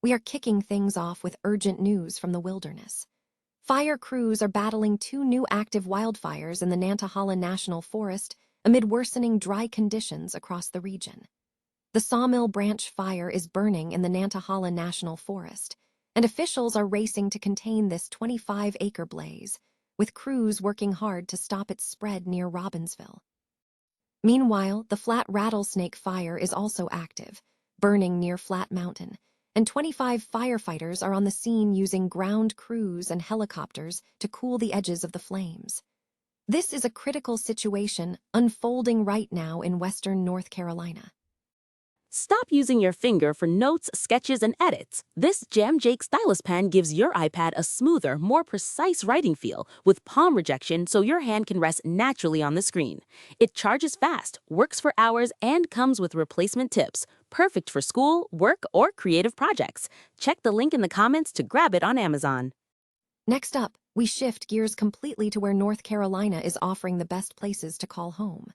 we are kicking things off with urgent news from the wilderness. Fire crews are battling 2 new active wildfires in the Nantahala National Forest amid worsening dry conditions across the region. The Sawmill Branch Fire is burning in the Nantahala National Forest, and officials are racing to contain this 25-acre blaze, with crews working hard to stop its spread near Robbinsville. Meanwhile, the Flat Rattlesnake Fire is also active, burning near Flat Mountain, and 25 firefighters are on the scene using ground crews and helicopters to cool the edges of the flames. This is a critical situation unfolding right now in western North Carolina. Stop using your finger for notes, sketches, and edits. This Jam Jake stylus pen gives your iPad a smoother, more precise writing feel with palm rejection so your hand can rest naturally on the screen. It charges fast, works for hours, and comes with replacement tips. Perfect for school, work, or creative projects. Check the link in the comments to grab it on Amazon. Next up, we shift gears completely to where North Carolina is offering the best places to call home.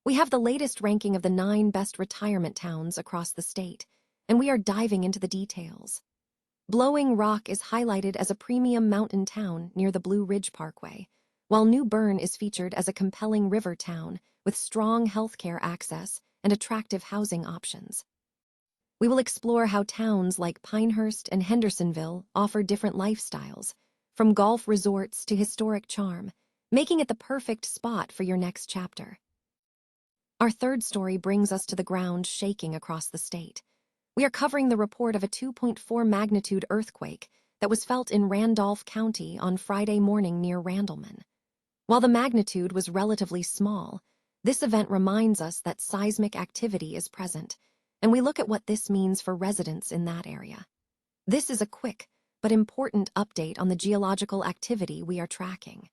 We have the latest ranking of the 9 best retirement towns across the state, and we are diving into the details. Blowing Rock is highlighted as a premium mountain town near the Blue Ridge Parkway, while New Bern is featured as a compelling river town with strong healthcare access and attractive housing options. We will explore how towns like Pinehurst and Hendersonville offer different lifestyles, from golf resorts to historic charm, making it the perfect spot for your next chapter. Our third story brings us to the ground shaking across the state. We are covering the report of a 2.4 magnitude earthquake that was felt in Randolph County on Friday morning near Randleman. While the magnitude was relatively small, this event reminds us that seismic activity is present, and we look at what this means for residents in that area. This is a quick but important update on the geological activity we are tracking.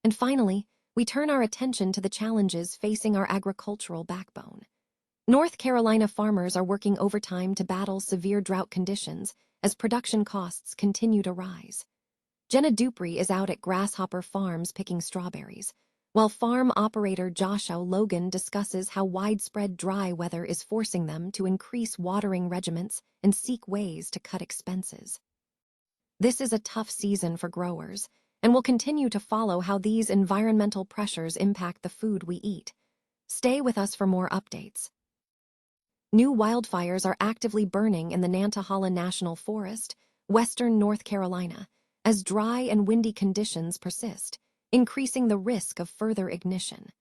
And finally, we turn our attention to the challenges facing our agricultural backbone. North Carolina farmers are working overtime to battle severe drought conditions as production costs continue to rise. Jenna Dupree is out at Grasshopper Farms picking strawberries, while farm operator Joshua Logan discusses how widespread dry weather is forcing them to increase watering regimens and seek ways to cut expenses. This is a tough season for growers, and we'll continue to follow how these environmental pressures impact the food we eat. Stay with us for more updates. New wildfires are actively burning in the Nantahala National Forest, western North Carolina, as dry and windy conditions persist, increasing the risk of further ignition.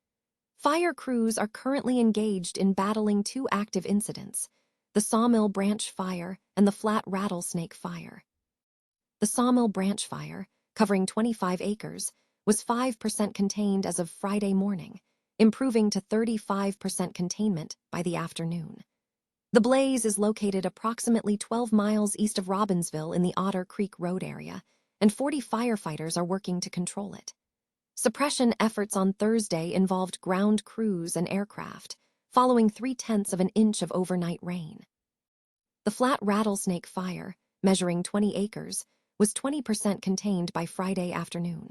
Fire crews are currently engaged in battling 2 active incidents, the Sawmill Branch Fire and the Flat Rattlesnake Fire. The Sawmill Branch Fire, covering 25 acres, was 5% contained as of Friday morning, improving to 35% containment by the afternoon. The blaze is located approximately 12 miles east of Robbinsville in the Otter Creek Road area, and 40 firefighters are working to control it. Suppression efforts on Thursday involved ground crews and aircraft, following 0.3 of an inch of overnight rain. The Flat Rattlesnake Fire, measuring 20 acres, was 20% contained by Friday afternoon.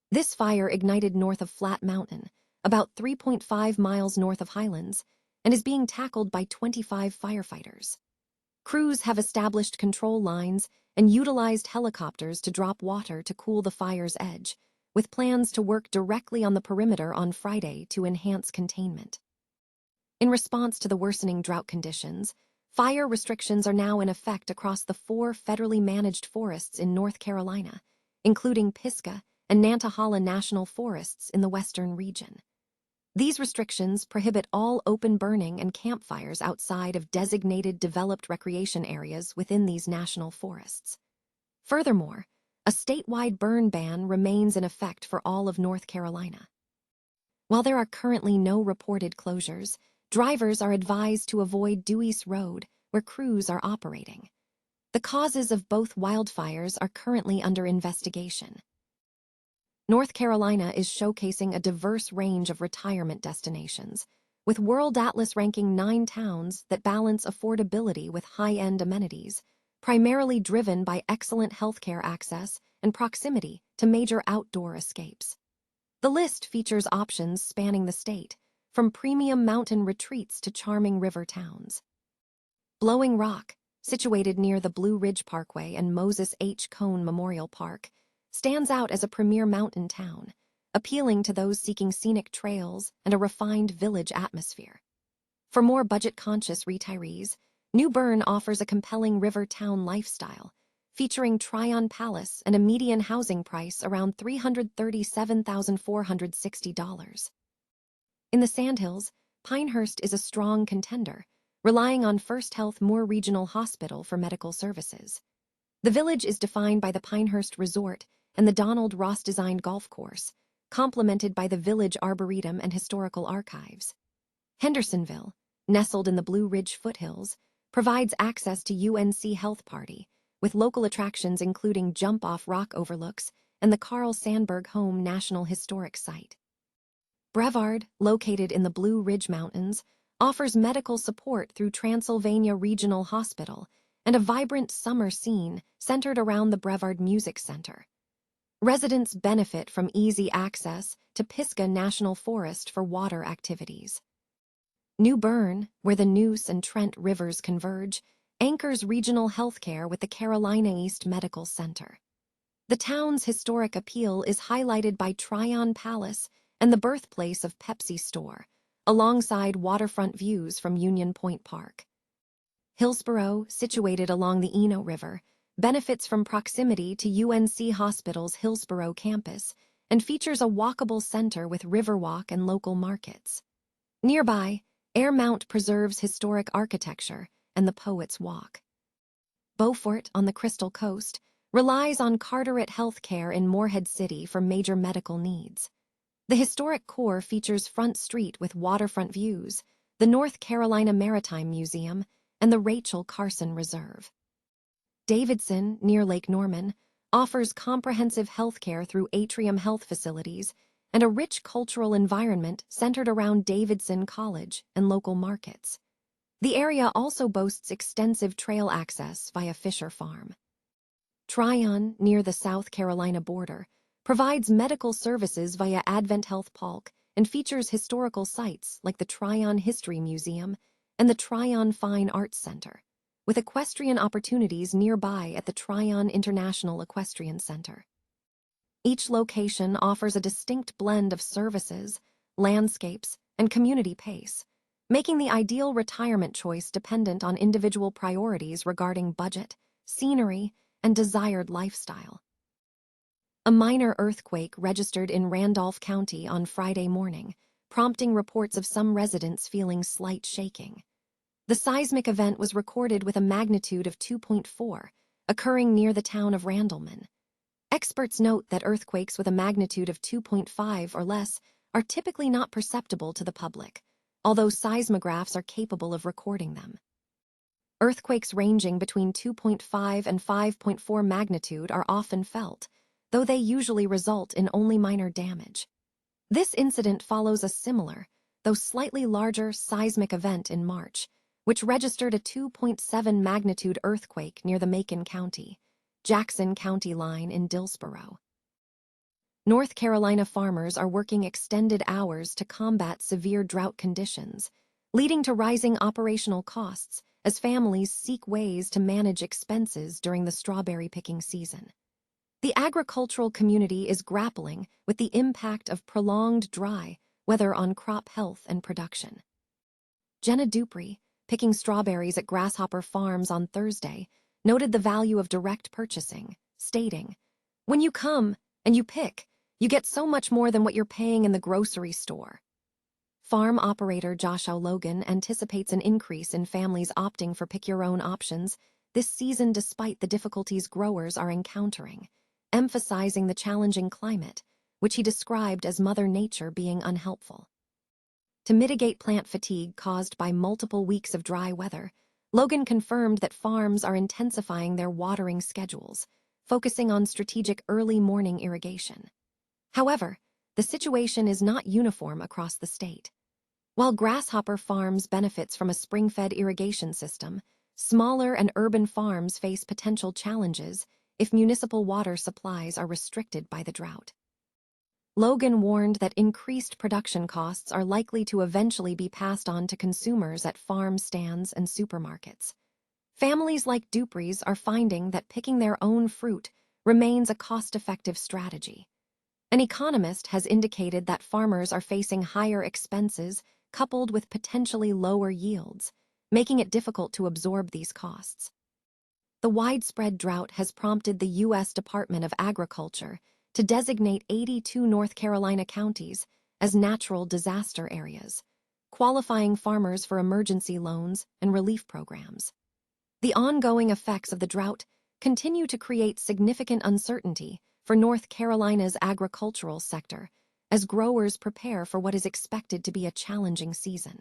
This fire ignited north of Flat Mountain, about 3.5 miles north of Highlands, and is being tackled by 25 firefighters. Crews have established control lines and utilized helicopters to drop water to cool the fire's edge, with plans to work directly on the perimeter on Friday to enhance containment. In response to the worsening drought conditions, fire restrictions are now in effect across the 4 federally managed forests in North Carolina, including Pisgah and Nantahala National Forests in the western region. These restrictions prohibit all open burning and campfires outside of designated developed recreation areas within these national forests. Furthermore, a statewide burn ban remains in effect for all of North Carolina. While there are currently no reported closures, drivers are advised to avoid Dewey's Road, where crews are operating. The causes of both wildfires are currently under investigation. North Carolina is showcasing a diverse range of retirement destinations, with WorldAtlas ranking 9 towns that balance affordability with high-end amenities, primarily driven by excellent healthcare access and proximity to major outdoor escapes. The list features options spanning the state, from premium mountain retreats to charming river towns. Blowing Rock, situated near the Blue Ridge Parkway and Moses H. Cone Memorial Park, stands out as a premier mountain town, appealing to those seeking scenic trails and a refined village atmosphere. For more budget-conscious retirees, New Bern offers a compelling river town lifestyle, featuring Tryon Palace and a median housing price around $337,460. In the Sandhills, Pinehurst is a strong contender, relying on First Health Moore Regional Hospital for medical services. The village is defined by the Pinehurst Resort and the Donald Ross-designed golf course, complemented by the Village Arboretum and Historical Archives. Hendersonville, nestled in the Blue Ridge foothills, provides access to UNC Health Party, with local attractions including jump-off rock overlooks and the Carl Sandburg Home National Historic Site. Brevard, located in the Blue Ridge Mountains, offers medical support through Transylvania Regional Hospital and a vibrant summer scene centered around the Brevard Music Center. Residents benefit from easy access to Pisgah National Forest for water activities. New Bern, where the Neuse and Trent rivers converge, anchors regional healthcare with the Carolina East Medical Center. The town's historic appeal is highlighted by Tryon Palace and the birthplace of Pepsi Store, alongside waterfront views from Union Point Park. Hillsborough, situated along the Eno River, benefits from proximity to UNC Hospital's Hillsborough campus and features a walkable center with Riverwalk and local markets. Nearby, Airmount preserves historic architecture and the Poet's Walk. Beaufort, on the Crystal Coast, relies on Carteret Health Care in Morehead City for major medical needs. The historic core features Front Street with waterfront views, the North Carolina Maritime Museum, and the Rachel Carson Reserve. Davidson, near Lake Norman, offers comprehensive health care through Atrium Health facilities and a rich cultural environment centered around Davidson College and local markets. The area also boasts extensive trail access via Fisher Farm. Tryon, near the South Carolina border, provides medical services via Advent Health Polk and features historical sites like the Tryon History Museum and the Tryon Fine Arts Center, with equestrian opportunities nearby at the Tryon International Equestrian Center. Each location offers a distinct blend of services, landscapes, and community pace, making the ideal retirement choice dependent on individual priorities regarding budget, scenery, and desired lifestyle. A minor earthquake registered in Randolph County on Friday morning, prompting reports of some residents feeling slight shaking. The seismic event was recorded with a magnitude of 2.4, occurring near the town of Randleman. Experts note that earthquakes with a magnitude of 2.5 or less are typically not perceptible to the public, although seismographs are capable of recording them. Earthquakes ranging between 2.5 and 5.4 magnitude are often felt, though they usually result in only minor damage. This incident follows a similar, though slightly larger, seismic event in March, which registered a 2.7 magnitude earthquake near the Macon County, Jackson County line in Dillsboro. North Carolina farmers are working extended hours to combat severe drought conditions, leading to rising operational costs as families seek ways to manage expenses during the strawberry picking season. The agricultural community is grappling with the impact of prolonged dry weather on crop health and production. Jenna Dupree, picking strawberries at Grasshopper Farms on Thursday, noted the value of direct purchasing, stating, "When you come and you pick, you get so much more than what you're paying in the grocery store." Farm operator Josh Logan anticipates an increase in families opting for pick-your-own options this season despite the difficulties growers are encountering, emphasizing the challenging climate, which he described as Mother Nature being unhelpful. To mitigate plant fatigue caused by multiple weeks of dry weather, Logan confirmed that farms are intensifying their watering schedules, focusing on strategic early morning irrigation. However, the situation is not uniform across the state. While Grasshopper Farms benefits from a spring-fed irrigation system, smaller and urban farms face potential challenges if municipal water supplies are restricted by the drought. Logan warned that increased production costs are likely to eventually be passed on to consumers at farm stands and supermarkets. Families like Dupree's are finding that picking their own fruit remains a cost-effective strategy. An economist has indicated that farmers are facing higher expenses coupled with potentially lower yields, making it difficult to absorb these costs. The widespread drought has prompted the U.S. Department of Agriculture to designate 82 North Carolina counties as natural disaster areas, qualifying farmers for emergency loans and relief programs. The ongoing effects of the drought continue to create significant uncertainty for North Carolina's agricultural sector as growers prepare for what is expected to be a challenging season.